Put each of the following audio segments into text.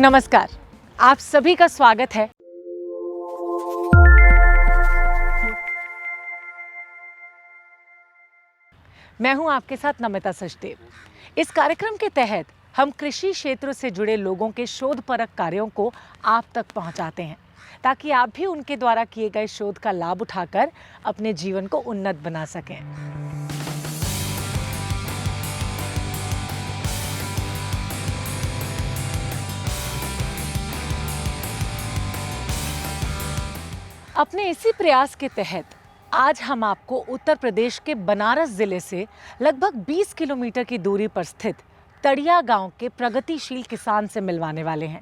नमस्कार, आप सभी का स्वागत है। मैं हूं आपके साथ नमिता सचदेव। इस कार्यक्रम के तहत हम कृषि क्षेत्र से जुड़े लोगों के शोधपरक कार्यों को आप तक पहुंचाते हैं, ताकि आप भी उनके द्वारा किए गए शोध का लाभ उठाकर अपने जीवन को उन्नत बना सकें। अपने इसी प्रयास के तहत आज हम आपको उत्तर प्रदेश के बनारस जिले से लगभग 20 किलोमीटर की दूरी पर स्थित तड़िया गांव के प्रगतिशील किसान से मिलवाने वाले हैं।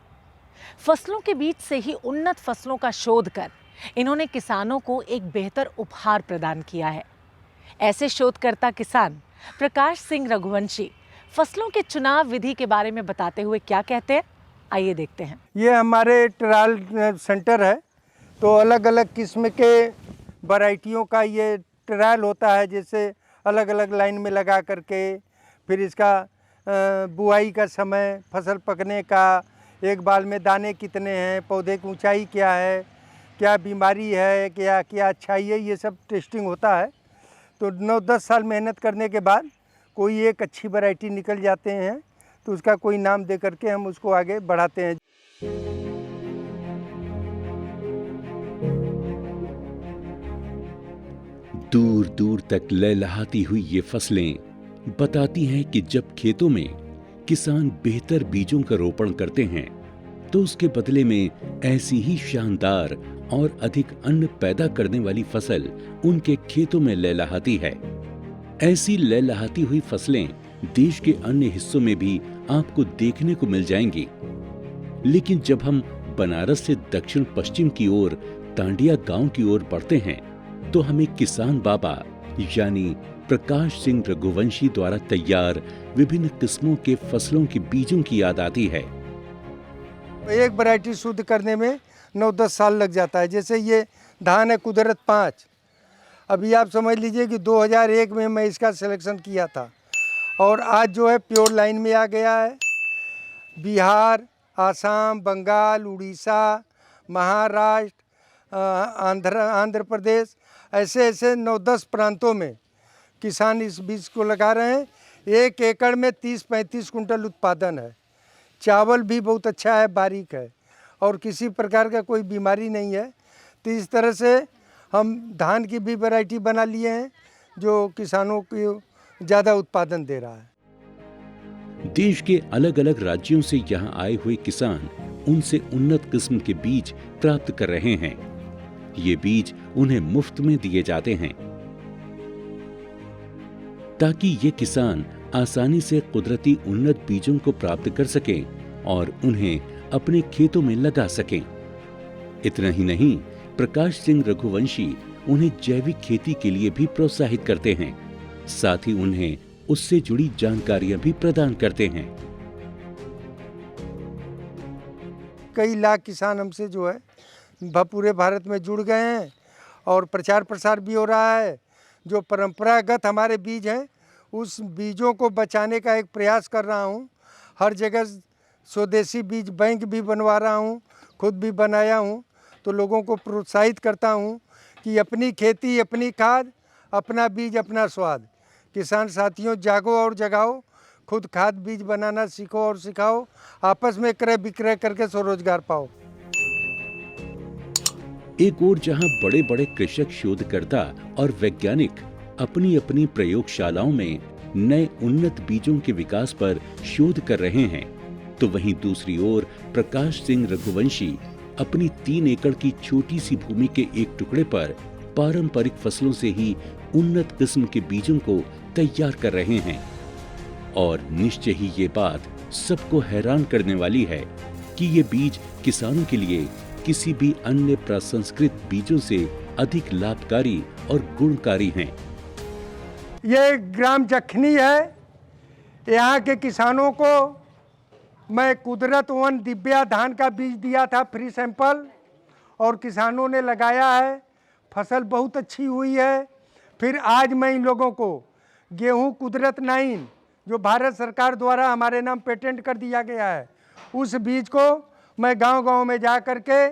फसलों के बीच से ही उन्नत फसलों का शोध कर इन्होंने किसानों को एक बेहतर उपहार प्रदान किया है। ऐसे शोधकर्ता किसान प्रकाश सिंह रघुवंशी फसलों के चुनाव विधि के बारे में बताते हुए क्या कहते हैं, आइए देखते हैं। ये हमारे ट्रायल सेंटर है, तो अलग अलग किस्म के वैरायटियों का ये ट्रायल होता है। जैसे अलग अलग लाइन में लगा करके फिर इसका बुआई का समय, फसल पकने का, एक बाल में दाने कितने हैं, पौधे की ऊंचाई क्या है, क्या बीमारी है, क्या क्या अच्छाई है, ये सब टेस्टिंग होता है। तो 9-10 साल मेहनत करने के बाद कोई एक अच्छी वैरायटी निकल जाते हैं, तो उसका कोई नाम दे करके हम उसको आगे बढ़ाते हैं। दूर दूर तक लहलहाती हुई ये फसलें बताती हैं कि जब खेतों में किसान बेहतर बीजों का रोपण करते हैं तो उसके बदले में ऐसी ही शानदार और अधिक अन्न पैदा करने वाली फसल उनके खेतों में लहलहाती है। ऐसी लहलहाती हुई फसलें देश के अन्य हिस्सों में भी आपको देखने को मिल जाएंगी। लेकिन जब हम बनारस से दक्षिण पश्चिम की ओर तांडिया गांव की ओर बढ़ते हैं तो हमें किसान बाबा यानी प्रकाश सिंह रघुवंशी द्वारा तैयार विभिन्न किस्मों के फसलों के बीजों की याद आती है। एक वैरायटी शुद्ध करने में 9-10 साल लग जाता है। जैसे ये धान है कुदरत 5, अभी आप समझ लीजिए कि 2001 में मैं इसका सिलेक्शन किया था और आज जो है प्योर लाइन में आ गया है। बिहार, आसाम, बंगाल, उड़ीसा, महाराष्ट्र, आंध्र प्रदेश, ऐसे 9-10 प्रांतों में किसान इस बीज को लगा रहे हैं। 1 एकड़ में 30-35 कुंटल उत्पादन है। चावल भी बहुत अच्छा है, बारीक है और किसी प्रकार का कोई बीमारी नहीं है। तो इस तरह से हम धान की भी वैरायटी बना लिए हैं जो किसानों को ज़्यादा उत्पादन दे रहा है। देश के अलग अलग राज्यों से यहाँ आए हुए किसान उनसे उन्नत किस्म के बीज प्राप्त कर रहे हैं। ये बीज उन्हें मुफ्त में दिए जाते हैं ताकि ये किसान आसानी से कुदरती उन्नत बीजों को प्राप्त कर सकें और उन्हें अपने खेतों में लगा सकें। इतना ही नहीं, प्रकाश सिंह रघुवंशी उन्हें जैविक खेती के लिए भी प्रोत्साहित करते हैं। साथ ही उन्हें उससे जुड़ी जानकारियां भी प्रदान करते हैं। कई लाख किसान हमसे जो है पूरे भारत में जुड़ गए हैं और प्रचार प्रसार भी हो रहा है। जो परंपरागत हमारे बीज हैं उस बीजों को बचाने का एक प्रयास कर रहा हूं। हर जगह स्वदेशी बीज बैंक भी बनवा रहा हूं, खुद भी बनाया हूं। तो लोगों को प्रोत्साहित करता हूं कि अपनी खेती, अपनी खाद, अपना बीज, अपना स्वाद। किसान साथियों, जागो और जगाओ, खुद खाद बीज बनाना सीखो और सिखाओ, आपस में क्रय विक्रय करके स्वरोजगार पाओ। एक ओर जहां बड़े बड़े कृषक, शोधकर्ता और वैज्ञानिक अपनी अपनी प्रयोगशालाओं में नए उन्नत बीजों के विकास पर शोध कर रहे हैं, तो वहीं दूसरी ओर प्रकाश सिंह रघुवंशी अपनी 3 एकड़ की छोटी सी भूमि के एक टुकड़े पर पारंपरिक फसलों से ही उन्नत किस्म के बीजों को तैयार कर रहे हैं। और निश्चय ही ये बात सबको हैरान करने वाली है कि ये बीज किसानों के लिए किसी भी अन्य प्रसंस्कृत बीजों से अधिक लाभकारी और गुणकारी हैं। ये ग्राम जखनी है। यहाँ के किसानों को मैं कुदरत 1 दिव्या धान का बीज दिया था, फ्री सैंपल, और किसानों ने लगाया है, फसल बहुत अच्छी हुई है। फिर आज मैं इन लोगों को गेहूं कुदरत 9 जो भारत सरकार द्वारा हमारे नाम पेटेंट कर दिया गया है, उस बीज को मैं गांव-गांव में जा कर के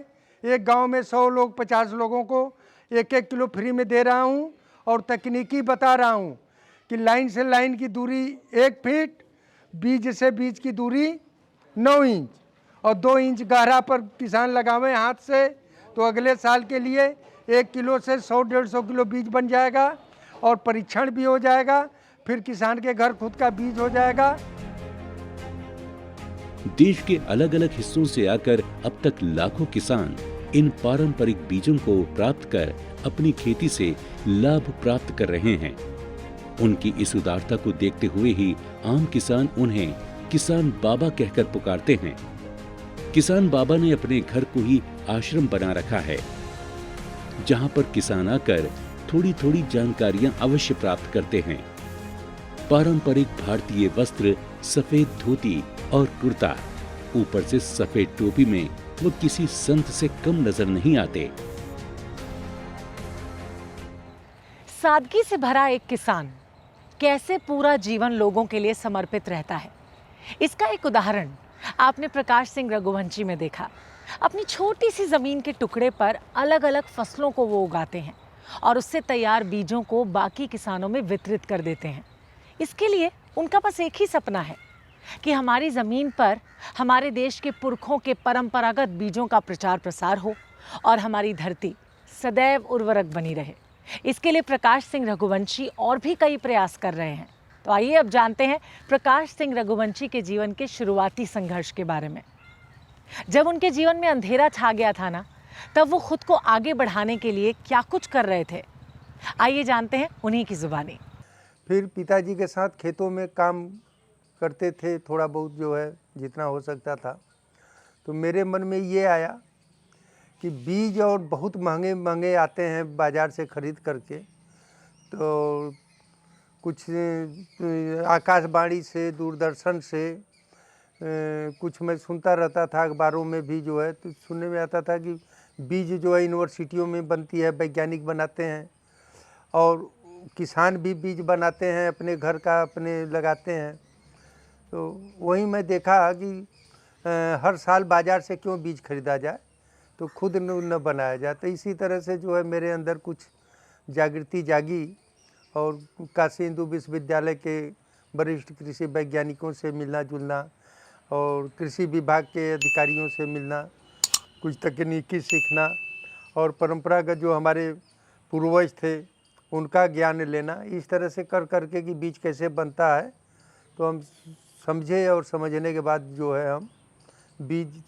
एक गांव में 100 लोग 50 लोगों को 1-1 किलो फ्री में दे रहा हूं और तकनीकी बता रहा हूं कि लाइन से लाइन की दूरी 1 फीट, बीज से बीज की दूरी 9 इंच और 2 इंच गहरा पर किसान लगावें हाथ से, तो अगले साल के लिए 1 किलो से 100-150 किलो बीज बन जाएगा और परीक्षण भी हो जाएगा, फिर किसान के घर खुद का बीज हो जाएगा। देश के अलग अलग हिस्सों से आकर अब तक लाखों किसान इन पारंपरिक बीजों को प्राप्त कर अपनी खेती से लाभ प्राप्त कर रहे हैं। उनकी इस उदारता को देखते हुए ही आम किसान उन्हें किसान बाबा कहकर पुकारते हैं। किसान बाबा ने अपने घर को ही आश्रम बना रखा है, जहां पर किसान आकर थोड़ी थोड़ी जानकारियां अवश्य प्राप्त करते हैं। पारंपरिक भारतीय वस्त्र, सफेद धोती और कुर्ता, ऊपर से सफेद टोपी में वो किसी संत से कम नजर नहीं आते। सादगी से भरा एक किसान कैसे पूरा जीवन लोगों के लिए समर्पित रहता है, इसका एक उदाहरण आपने प्रकाश सिंह रघुवंशी में देखा। अपनी छोटी सी जमीन के टुकड़े पर अलग अलग फसलों को वो उगाते हैं और उससे तैयार बीजों को बाकी किसानों में वितरित कर देते हैं। इसके लिए उनका बस एक ही सपना है कि हमारी ज़मीन पर हमारे देश के पुरखों के परंपरागत बीजों का प्रचार प्रसार हो और हमारी धरती सदैव उर्वरक बनी रहे। इसके लिए प्रकाश सिंह रघुवंशी और भी कई प्रयास कर रहे हैं। तो आइए अब जानते हैं प्रकाश सिंह रघुवंशी के जीवन के शुरुआती संघर्ष के बारे में। जब उनके जीवन में अंधेरा छा गया था ना, तब वो खुद को आगे बढ़ाने के लिए क्या कुछ कर रहे थे, आइए जानते हैं उन्हीं की जुबानी। फिर पिताजी के साथ खेतों में काम करते थे, थोड़ा बहुत जो है जितना हो सकता था। तो मेरे मन में ये आया कि बीज और बहुत महंगे महंगे आते हैं बाज़ार से ख़रीद करके, तो कुछ आकाशवाणी से, दूरदर्शन से कुछ मैं सुनता रहता था, अखबारों में भी जो है तो सुनने में आता था कि बीज जो है यूनिवर्सिटियों में बनती है, वैज्ञानिक बनाते हैं और किसान भी बीज बनाते हैं, अपने घर का अपने लगाते हैं। तो वही मैं देखा कि हर साल बाज़ार से क्यों बीज खरीदा जाए, तो खुद न बनाया जाए। तो इसी तरह से जो है मेरे अंदर कुछ जागृति जागी और काशी हिंदू विश्वविद्यालय के वरिष्ठ कृषि वैज्ञानिकों से मिलना जुलना और कृषि विभाग के अधिकारियों से मिलना, कुछ तकनीकी सीखना और परंपरागत जो हमारे पूर्वज थे उनका ज्ञान लेना, इस तरह से कर करके कि बीज कैसे बनता है तो हम समझे और समझने के बाद जो है हम बीज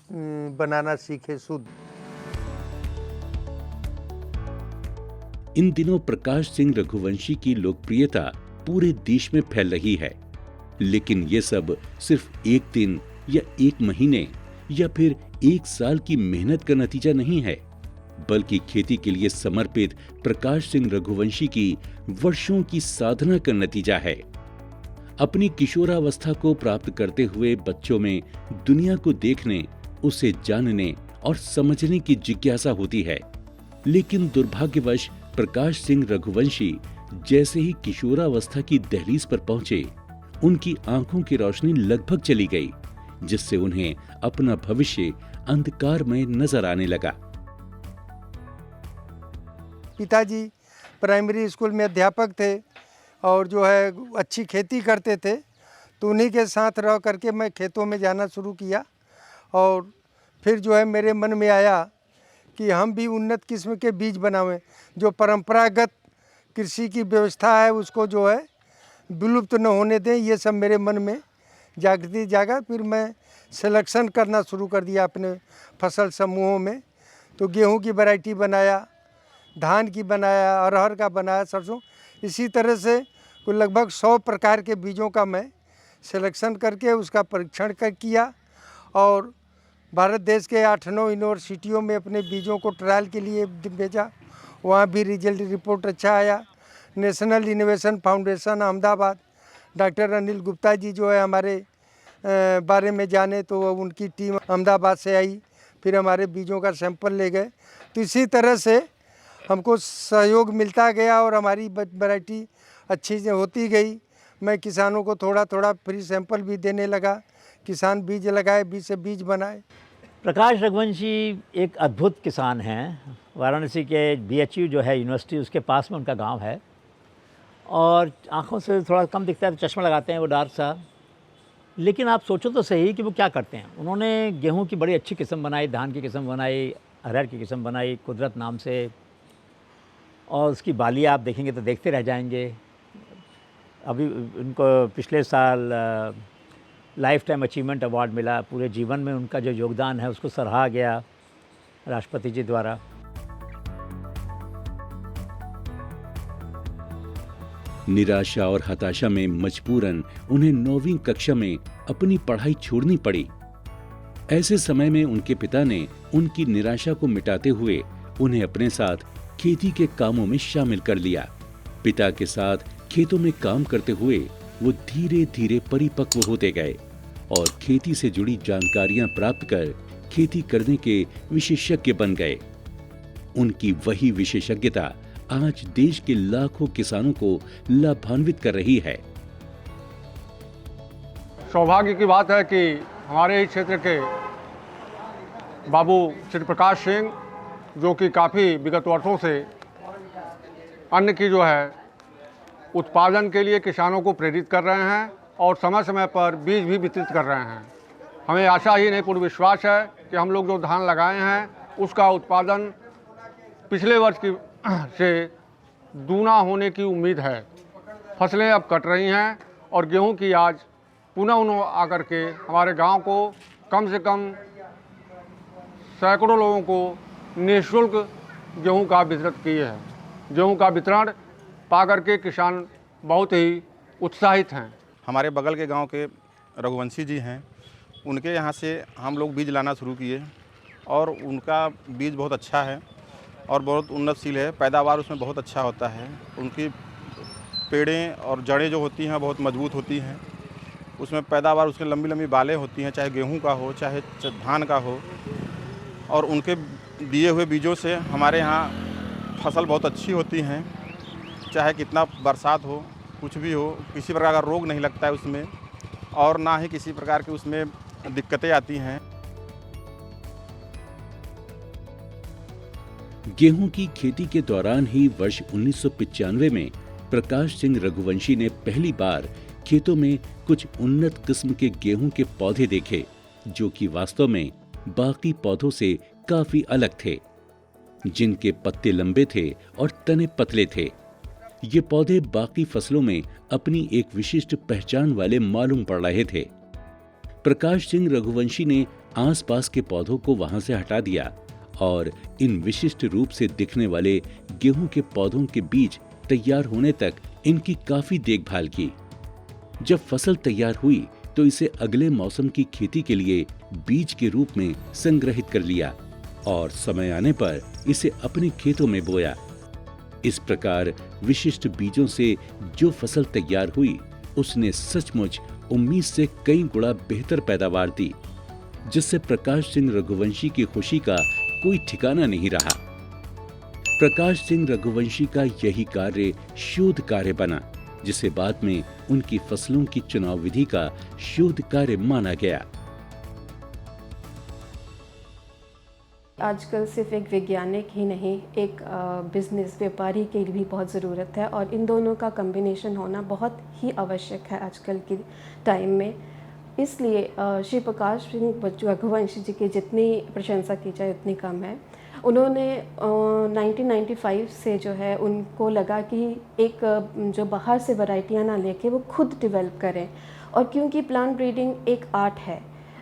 बनाना सीखे शुद्ध। इन दिनों प्रकाश सिंह रघुवंशी की लोकप्रियता पूरे देश में फैल रही है, लेकिन ये सब सिर्फ एक दिन या एक महीने या फिर एक साल की मेहनत का नतीजा नहीं है, बल्कि खेती के लिए समर्पित प्रकाश सिंह रघुवंशी की वर्षों की साधना का नतीजा है। अपनी किशोरावस्था को प्राप्त करते हुए बच्चों में दुनिया को देखने, उसे जानने और समझने की जिज्ञासा होती है, लेकिन दुर्भाग्यवश प्रकाश सिंह रघुवंशी जैसे ही किशोरावस्था की दहलीज पर पहुंचे, उनकी आंखों की रोशनी लगभग चली गई, जिससे उन्हें अपना भविष्य अंधकारमय नजर आने लगा। पिताजी प्राइमरी स्कूल में अध्यापक थे और जो है अच्छी खेती करते थे, तो उन्हीं के साथ रह करके मैं खेतों में जाना शुरू किया और फिर जो है मेरे मन में आया कि हम भी उन्नत किस्म के बीज बनावें, जो परंपरागत कृषि की व्यवस्था है उसको जो है विलुप्त न होने दें। ये सब मेरे मन में जागृति जागा। फिर मैं सिलेक्शन करना शुरू कर दिया अपने फसल समूहों में। तो गेहूं की वैरायटी बनाया, धान की बनाया, अरहर का बनाया, सरसों, इसी तरह से कुल लगभग 100 प्रकार के बीजों का मैं सिलेक्शन करके उसका परीक्षण किया और भारत देश के 8-9 यूनिवर्सिटियों में अपने बीजों को ट्रायल के लिए भेजा। वहाँ भी रिजल्ट रिपोर्ट अच्छा आया। National Innovation Foundation Ahmedabad, doctor Anil Gupta ji जो है हमारे बारे में जाने, तो उनकी टीम अहमदाबाद से आई, फिर हमारे बीजों का सैंपल ले गए। तो इसी तरह से हमको सहयोग मिलता गया और हमारी वैरायटी अच्छी से होती गई। मैं किसानों को थोड़ा थोड़ा फ्री सैंपल भी देने लगा, किसान बीज लगाए, बीज से बीज बनाए। प्रकाश रघुवंशी एक अद्भुत किसान हैं। वाराणसी के बीएचयू जो है यूनिवर्सिटी, उसके पास में उनका गांव है और आँखों से थोड़ा कम दिखता है तो चश्मा लगाते हैं वो डार्क सा। लेकिन आप सोचो तो सही कि वो क्या करते हैं। उन्होंने गेहूं की बड़ी अच्छी किस्म बनाई, धान की किस्म बनाई, अरहर की किस्म बनाई कुदरत नाम से, और उसकी बाली आप देखेंगे तो देखते रह जाएंगे। अभी उनको पिछले साल लाइफ टाइम अचीवमेंट अवार्ड मिला। पूरे जीवन में उनका जो योगदान है उसको सराहा गया राष्ट्रपति जी द्वारा। निराशा और हताशा में मजबूरन उन्हें 9वीं कक्षा में अपनी पढ़ाई छोड़नी पड़ी। ऐसे समय में उनके पिता ने उनकी निराशा को मिटाते हुए उन्हें अपने साथ खेती के कामों में शामिल कर लिया। पिता के साथ खेतों में काम करते हुए वो धीरे धीरे परिपक्व होते गए और खेती से जुड़ी जानकारियां प्राप्त कर खेती करने के विशेषज्ञ बन गए। उनकी वही विशेषज्ञता आज देश के लाखों किसानों को लाभान्वित कर रही है। सौभाग्य की बात है कि हमारे ही क्षेत्र के बाबू श्री प्रकाश सिंह, जो कि काफ़ी विगत वर्षों से अन्न की जो है उत्पादन के लिए किसानों को प्रेरित कर रहे हैं और समय समय पर बीज भी वितरित कर रहे हैं। हमें आशा ही नहीं पूर्ण विश्वास है कि हम लोग जो धान लगाए हैं उसका उत्पादन पिछले वर्ष की से दूना होने की उम्मीद है। फसलें अब कट रही हैं और गेहूं की आज पुनः उन्होंने आकर के हमारे गांव को कम से कम सैकड़ों लोगों को निःशुल्क गेहूं का वितरण किए हैं। गेहूं का वितरण पा करके किसान बहुत ही उत्साहित हैं। हमारे बगल के गांव के रघुवंशी जी हैं, उनके यहाँ से हम लोग बीज लाना शुरू किए और उनका बीज बहुत अच्छा है और बहुत उन्नतशील है। पैदावार उसमें बहुत अच्छा होता है। उनकी पेड़ें और जड़ें जो होती हैं बहुत मजबूत होती हैं। उसमें पैदावार, उसके लंबी लंबी बालें होती हैं, चाहे गेहूं का हो चाहे धान का हो। और उनके दिए हुए बीजों से हमारे यहाँ फसल बहुत अच्छी होती हैं। चाहे कितना बरसात हो, कुछ भी हो, किसी प्रकार का रोग नहीं लगता है उसमें और ना ही किसी प्रकार की उसमें दिक्कतें आती हैं। गेहूं की खेती के दौरान ही वर्ष 1995 में प्रकाश सिंह रघुवंशी ने पहली बार खेतों में कुछ उन्नत किस्म के गेहूं के पौधे देखे, जो कि वास्तव में बाकी पौधों से काफी अलग थे, जिनके पत्ते लंबे थे और तने पतले थे। ये पौधे बाकी फसलों में अपनी एक विशिष्ट पहचान वाले मालूम पड़ रहे थे। प्रकाश सिंह रघुवंशी ने आसपास के पौधों को वहां से हटा दिया और इन विशिष्ट रूप से दिखने वाले गेहूं के पौधों के बीज तैयार होने तक इनकी काफी देखभाल की। जब फसल तैयार हुई तो इसे अगले मौसम की खेती के लिए बीज के रूप में संग्रहित कर लिया और समय आने पर इसे अपने खेतों में बोया। इस प्रकार विशिष्ट बीजों से जो फसल तैयार हुई उसने सचमुच उम्मीद से कई गुना बेहतर पैदावार दी, जिससे प्रकाश सिंह रघुवंशी की खुशी का कोई ठिकाना नहीं रहा। प्रकाश सिंह रघुवंशी का यही कार्य शोध कार्य बना, जिसे बाद में उनकी फसलों की चुनाव विधि का शोध कार्य माना गया। आजकल सिर्फ एक वैज्ञानिक ही नहीं, एक बिजनेस व्यापारी की भी बहुत ज़रूरत है और इन दोनों का कॉम्बिनेशन होना बहुत ही आवश्यक है आजकल के टाइम में। इसलिए श्री प्रकाश सिंह रघुवंशी जी की जितनी प्रशंसा की जाए उतनी कम है। उन्होंने 1995 से जो है उनको लगा कि एक जो बाहर से वैरायटियाँ ना लेके वो खुद डेवलप करें, और क्योंकि प्लांट ब्रीडिंग एक आर्ट है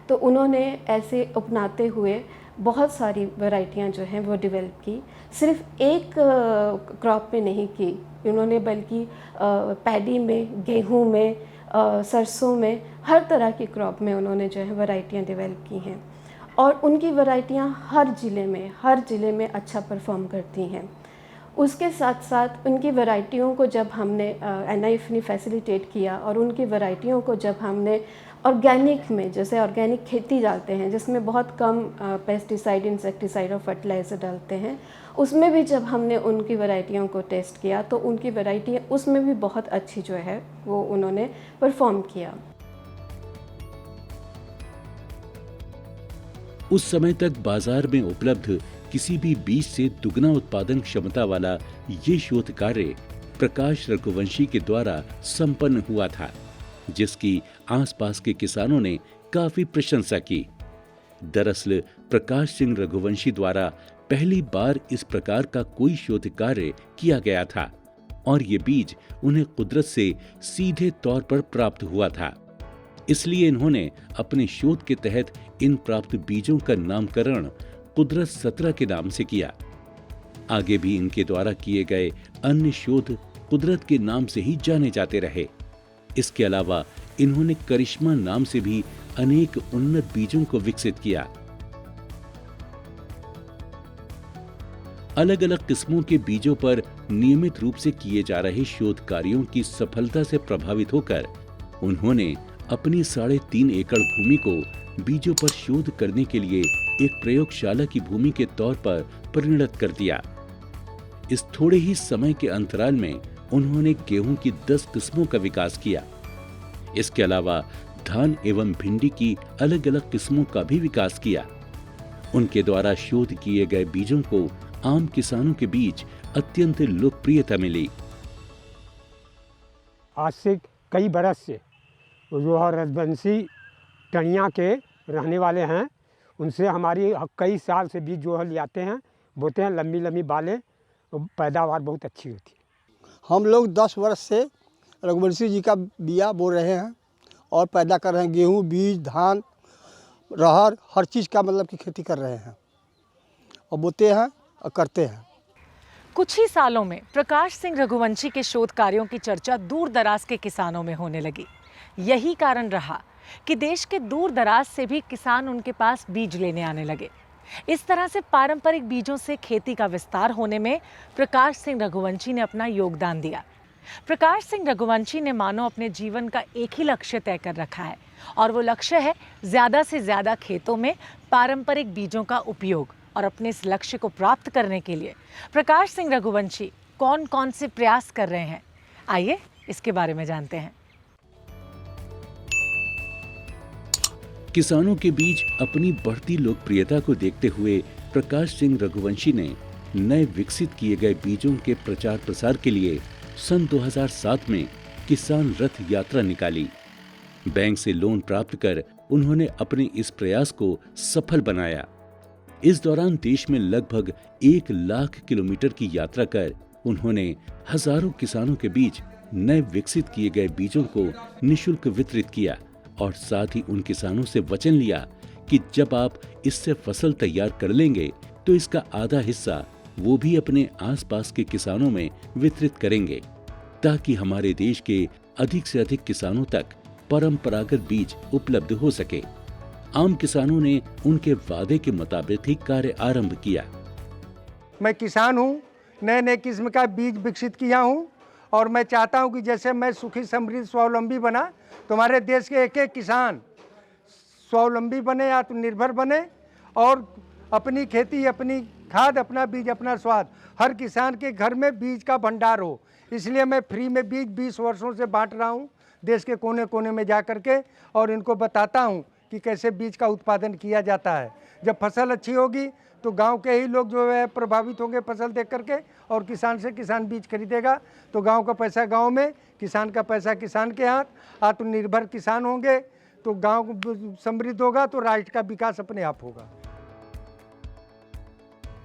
तो उन्होंने ऐसे अपनाते हुए बहुत सारी वैरायटियाँ जो हैं वो डेवलप की। सिर्फ एक क्रॉप में नहीं की उन्होंने, बल्कि पैडी में, गेहूं में, सरसों में, हर तरह की क्रॉप में उन्होंने जो है वैरायटियाँ डेवलप की हैं और उनकी वैरायटियाँ हर ज़िले में अच्छा परफॉर्म करती हैं। उसके साथ साथ उनकी वैरायटियों को जब हमने NIF ने फैसिलिटेट किया और उनकी वैरायटियों को जब हमने ऑर्गेनिक में, जैसे ऑर्गेनिक खेती डालते हैं जिसमें बहुत कम पेस्टिसाइड, इंसेक्टिसाइड और फर्टिलाइज़र डालते हैं, उसमें भी जब हमने उनकी वैरायटियों को टेस्ट किया तो उनकी वैरायटी उसमें भी बहुत अच्छी जो है वो उन्होंने परफॉर्म किया। उस समय तक बाजार में उपलब्ध किसी भी बीज से दुगना उत्पादन क्षमता वाला ये शोध कार्य प्रकाश रघुवंशी के द्वारा संपन्न हुआ था, जिसकी आसपास के किसानों ने काफी प्रशंसा की। दरअसल प्रकाश सिंह रघुवंशी द्वारा पहली बार इस प्रकार का कोई शोध कार्य किया गया था और ये बीज उन्हें कुदरत से सीधे तौर पर प्राप्त हुआ था। इसलिए इन्होंने अपने शोध के तहत इन प्राप्त बीजों का नामकरण कुदरत 17 के नाम से किया। आगे भी इनके द्वारा किए गए अन्य शोध कुदरत के नाम से ही जाने जाते रहे। इसके अलावा इन्होंने करिश्मा नाम से भी अनेक उन्नत बीजों को विकसित किया। अलग अलग किस्मों के बीजों पर नियमित रूप से किए जा रहे शोध कार्यों की सफलता से प्रभावित होकर उन्होंने अपनी 3.5 एकड़ भूमि को बीजों पर शोध करने के लिए एक प्रयोगशाला की भूमि के तौर पर परिणत कर दिया। इस थोड़े ही समय के अंतराल में उन्होंने गेहूं की 10 किस्मों का विकास किया। इसके अलावा धान एवं भिंडी की अलग अलग किस्मों का भी विकास किया। उनके द्वारा शोध किए गए बीजों को आम किसानों के बीच अत्यंत लोकप्रियता मिली। आज से कई बरस से जो है रघुवंशी टनिया के रहने वाले हैं, उनसे हमारी कई साल से बीज जो है ले आते हैं, बोते हैं, लंबी लंबी बालें, पैदावार बहुत अच्छी होती है। हम लोग 10 वर्ष से रघुवंशी जी का बिया बो रहे हैं और पैदा कर रहे हैं। गेहूँ, बीज, धान, रहर, हर चीज़ का मतलब की खेती कर रहे हैं और बोते हैं और करते हैं। कुछ ही सालों में प्रकाश सिंह रघुवंशी के शोध कार्यों की चर्चा दूर दराज के किसानों में होने लगी। यही कारण रहा कि देश के दूर दराज से भी किसान उनके पास बीज लेने आने लगे। इस तरह से पारंपरिक बीजों से खेती का विस्तार होने में प्रकाश सिंह रघुवंशी ने अपना योगदान दिया। प्रकाश सिंह रघुवंशी ने मानो अपने जीवन का एक ही लक्ष्य तय कर रखा है और वो लक्ष्य है ज़्यादा से ज़्यादा खेतों में पारंपरिक बीजों का उपयोग। और अपने इस लक्ष्य को प्राप्त करने के लिए प्रकाश सिंह रघुवंशी कौन कौन से प्रयास कर रहे हैं, आइए इसके बारे में जानते हैं। किसानों के बीच अपनी बढ़ती लोकप्रियता को देखते हुए प्रकाश सिंह रघुवंशी ने नए विकसित किए गए बीजों के प्रचार प्रसार के लिए सन 2007 में किसान रथ यात्रा निकाली। बैंक से लोन प्राप्त कर उन्होंने अपने इस प्रयास को सफल बनाया। इस दौरान देश में लगभग 1 लाख किलोमीटर की यात्रा कर उन्होंने हजारों किसानों के बीच नए विकसित किए गए बीजों को निःशुल्क वितरित किया और साथ ही उन किसानों से वचन लिया कि जब आप इससे फसल तैयार कर लेंगे तो इसका आधा हिस्सा वो भी अपने आसपास के किसानों में वितरित करेंगे, ताकि हमारे देश के अधिक से अधिक किसानों तक परंपरागत बीज उपलब्ध हो सके। आम किसानों ने उनके वादे के मुताबिक ही कार्य आरंभ किया। मैं किसान हूँ, नए नए किस्म का बीज विकसित किया हूँ और मैं चाहता हूँ कि जैसे मैं सुखी समृद्ध स्वावलंबी बना, तुम्हारे देश के एक एक किसान स्वावलंबी बने, आत्मनिर्भर बने और अपनी खेती, अपनी खाद, अपना बीज, अपना स्वाद, हर किसान के घर में बीज का भंडार हो। इसलिए मैं फ्री में बीज 20 वर्षों से बांट रहा हूँ देश के कोने कोने में जा कर के, और इनको बताता हूँ कि कैसे बीज का उत्पादन किया जाता है। जब फसल अच्छी होगी तो गांव के ही लोग जो है प्रभावित होंगे फसल देख करके, और किसान से किसान बीज खरीदेगा तो गांव का पैसा गांव में, किसान का पैसा किसान के हाथ। आत्मनिर्भर किसान होंगे तो गांव समृद्ध होगा तो राष्ट्र का विकास अपने आप होगा।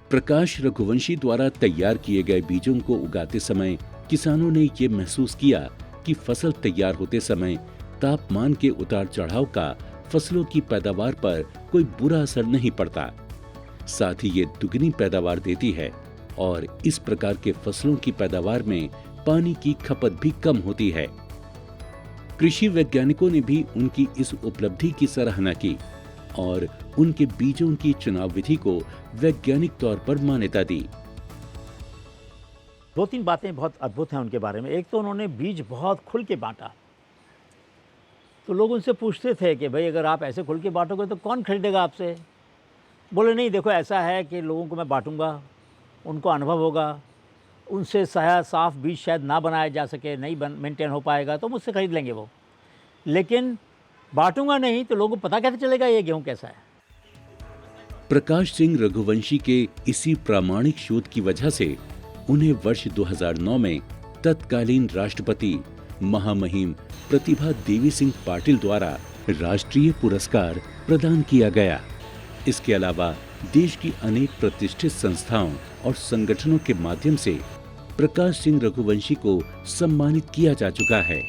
प्रकाश रघुवंशी द्वारा तैयार किए गए बीजों को उगाते समय किसानों ने ये महसूस किया कि फसल तैयार होते समय तापमान के उतार चढ़ाव का फसलों की पैदावार पर कोई बुरा असर नहीं पड़ता। साथ ही ये दुगनी पैदावार देती है और इस प्रकार के फसलों की पैदावार में पानी की खपत भी कम होती है। कृषि वैज्ञानिकों ने भी उनकी इस उपलब्धि की सराहना की और उनके बीजों की चुनाव विधि को वैज्ञानिक तौर पर मान्यता दी। 2-3 बातें बहुत अद्भुत हैं उनके बारे में। एक तो उन्होंने बीज बहुत खुल के बांटा, तो लोग उनसे पूछते थे कि भाई अगर आप ऐसे खुल के बांटोगे तो कौन खरीदेगा आपसे। बोले नहीं, देखो ऐसा है कि लोगों को मैं बांटूंगा, उनको अनुभव होगा, उनसे साफ बीज शायद ना बनाया जा सके, नहीं मेंटेन हो पाएगा, तो मुझसे खरीद लेंगे वो। लेकिन बांटूंगा नहीं तो लोगों को पता कैसे चलेगा ये गेहूँ कैसा है। प्रकाश सिंह रघुवंशी के इसी प्रामाणिक शोध की वजह से उन्हें वर्ष 2009 में तत्कालीन राष्ट्रपति महामहिम प्रतिभा देवी सिंह पाटिल द्वारा राष्ट्रीय पुरस्कार प्रदान किया गया। इसके अलावा देश की अनेक प्रतिष्ठित संस्थाओं और संगठनों के माध्यम से प्रकाश सिंह रघुवंशी को सम्मानित किया जा चुका है।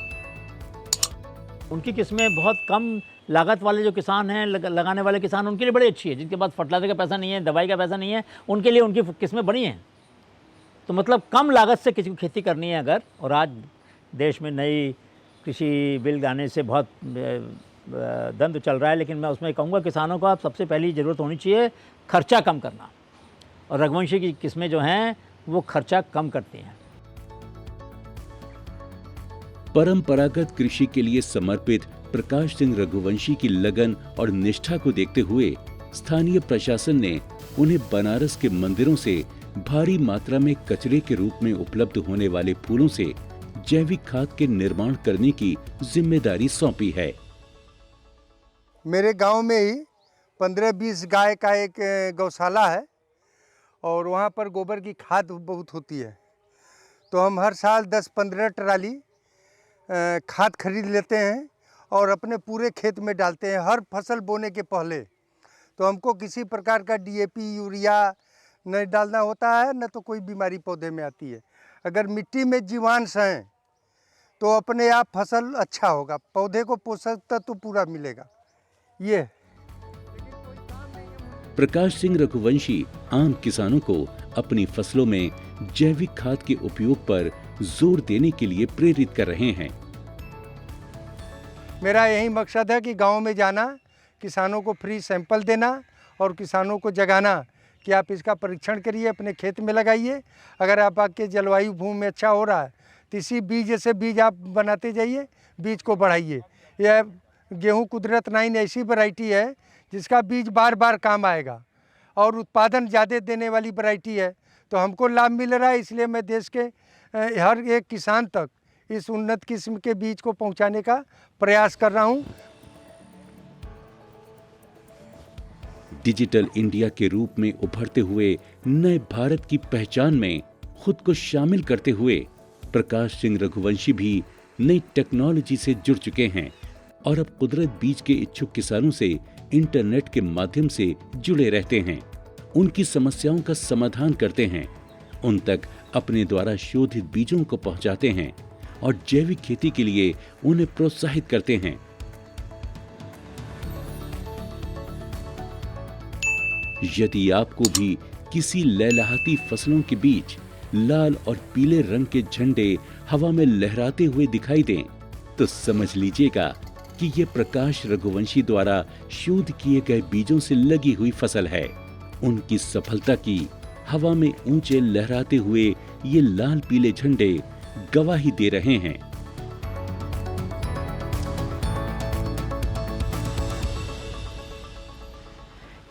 उनकी किस्में बहुत कम लागत वाले जो किसान हैं, लगाने वाले किसान, उनके लिए बड़ी अच्छी है। जिनके पास फर्टिलाइजर का पैसा नहीं है, दवाई का पैसा नहीं है, उनके लिए उनकी किस्में बड़ी हैं। तो मतलब कम लागत से किसी को खेती करनी है अगर, और आज देश में नई कृषि बिल आने से बहुत द्वंद्व चल रहा है, लेकिन मैं उसमें कहूँगा किसानों को आप सबसे पहली ज़रूरत होनी चाहिए खर्चा कम करना, और रघुवंशी की किस्में जो हैं वो खर्चा कम करती हैं। परंपरागत कृषि के लिए समर्पित प्रकाश सिंह रघुवंशी की लगन और निष्ठा को देखते हुए स्थानीय प्रशासन ने उन्हें बनारस के मंदिरों से भारी मात्रा में कचरे के रूप में उपलब्ध होने वाले फूलों से जैविक खाद के निर्माण करने की जिम्मेदारी सौंपी है। मेरे गांव में ही 15-20 गाय का एक गौशाला है और वहाँ पर गोबर की खाद बहुत होती है। तो हम हर साल 10-15 ट्राली खाद खरीद लेते हैं और अपने पूरे खेत में डालते हैं हर फसल बोने के पहले। तो हमको किसी प्रकार का डीएपी यूरिया नहीं डालना होता है, न तो कोई बीमारी पौधे में आती है। अगर मिट्टी में जीवांश हैं तो अपने आप फसल अच्छा होगा, पौधे को पोषक तत्व पूरा मिलेगा। ये प्रकाश सिंह रघुवंशी आम किसानों को अपनी फसलों में जैविक खाद के उपयोग पर जोर देने के लिए प्रेरित कर रहे हैं। मेरा यही मकसद है कि गांव में जाना, किसानों को फ्री सैंपल देना और किसानों को जगाना कि आप इसका परीक्षण करिए, अपने खेत में लगाइए। अगर आपके जलवायु भूमि में अच्छा हो रहा है तो इसी बीज से बीज आप बनाते जाइए, बीज को बढ़ाइए। यह गेहूं कुदरत 9 ऐसी वैरायटी है जिसका बीज बार बार काम आएगा और उत्पादन ज़्यादा देने वाली वैरायटी है। तो हमको लाभ मिल रहा है, इसलिए मैं देश के हर एक किसान तक इस उन्नत किस्म के बीज को पहुंचाने का प्रयास कर रहा हूं। डिजिटल इंडिया के रूप में उभरते हुए नए भारत की पहचान में खुद को शामिल करते हुए प्रकाश सिंह रघुवंशी भी नई टेक्नोलॉजी से जुड़ चुके हैं और अब कुदरत बीज के इच्छुक किसानों से इंटरनेट के माध्यम से जुड़े रहते हैं, उनकी समस्याओं का समाधान करते हैं, उन तक अपने द्वारा शोधित बीजों को पहुंचाते हैं और जैविक खेती के लिए उन्हें प्रोत्साहित करते हैं। यदि आपको भी किसी लहलहाती फसलों के बीच लाल और पीले रंग के झंडे हवा में लहराते हुए दिखाई दें, तो समझ लीजिएगा कि ये प्रकाश रघुवंशी द्वारा शोध किए गए बीजों से लगी हुई फसल है। उनकी सफलता की हवा में ऊंचे लहराते हुए ये लाल पीले झंडे गवाही दे रहे हैं।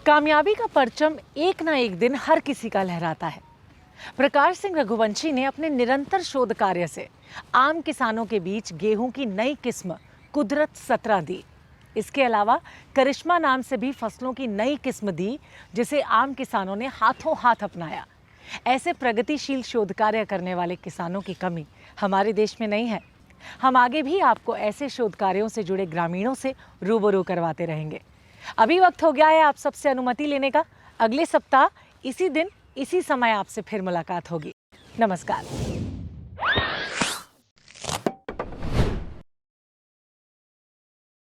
कामयाबी का परचम एक ना एक दिन हर किसी का लहराता है। प्रकाश सिंह रघुवंशी ने अपने निरंतर शोध कार्य से आम किसानों के बीच गेहूं की नई किस्म कुदरत 17 दी। इसके अलावा करिश्मा नाम से भी फसलों की नई किस्म दी, जिसे आम किसानों ने हाथों हाथ अपनाया। ऐसे प्रगतिशील शोध कार्य करने वाले किसानों की कमी हमारे देश में नहीं है। हम आगे भी आपको ऐसे शोध कार्यों से जुड़े ग्रामीणों से रूबरू करवाते रहेंगे। अभी वक्त हो गया है आप सबसे अनुमति लेने का। अगले सप्ताह इसी दिन इसी समय आपसे फिर मुलाकात होगी। नमस्कार।